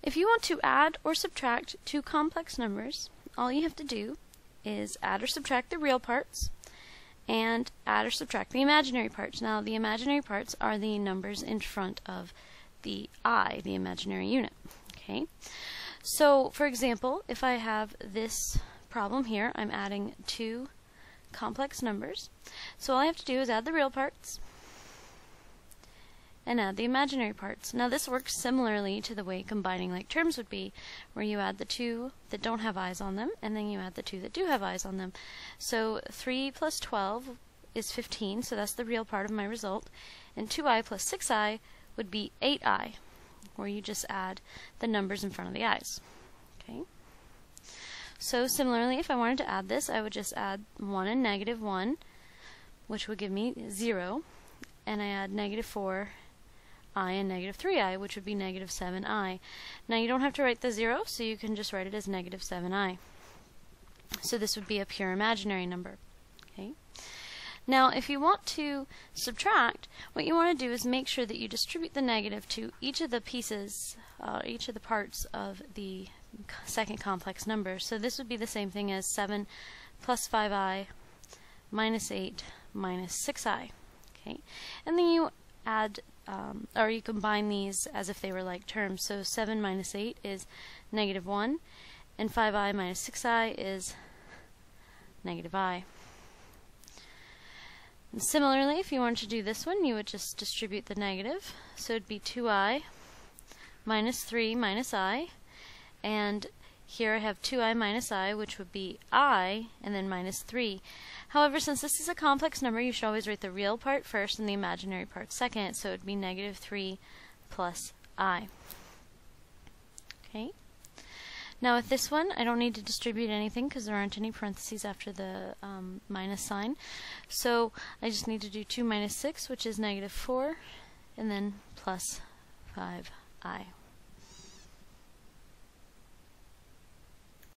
If you want to add or subtract two complex numbers, all you have to do is add or subtract the real parts and add or subtract the imaginary parts. Now, the imaginary parts are the numbers in front of the I, the imaginary unit. Okay? So, for example, if I have this problem here, I'm adding two complex numbers. So all I have to do is add the real parts and add the imaginary parts. Now this works similarly to the way combining like terms would be, where you add the two that don't have eyes on them, and then you add the two that do have eyes on them. So 3 plus 12 is 15, so that's the real part of my result, and 2i plus 6i would be 8i, where you just add the numbers in front of the eyes. Okay. So similarly, if I wanted to add this, I would just add 1 and negative 1, which would give me 0, and I add negative 4i and negative 3i, which would be negative 7i. Now you don't have to write the 0, so you can just write it as negative 7i. So this would be a pure imaginary number. Okay. Now if you want to subtract, what you want to do is make sure that you distribute the negative to each of the pieces, each of the parts of the second complex number. So this would be the same thing as 7 plus 5i minus 8 minus 6i. Okay, and then you add, or you combine these as if they were like terms. So 7 minus 8 is negative 1, and 5i minus 6i is negative I. And similarly, if you wanted to do this one, you would just distribute the negative. So it would be 2i minus 3 minus I, and here I have 2i minus I, which would be I, and then minus 3. However, since this is a complex number, you should always write the real part first and the imaginary part second, so it would be negative 3 plus I. Okay. Now with this one, I don't need to distribute anything because there aren't any parentheses after the minus sign. So I just need to do 2 minus 6, which is negative 4, and then plus 5i.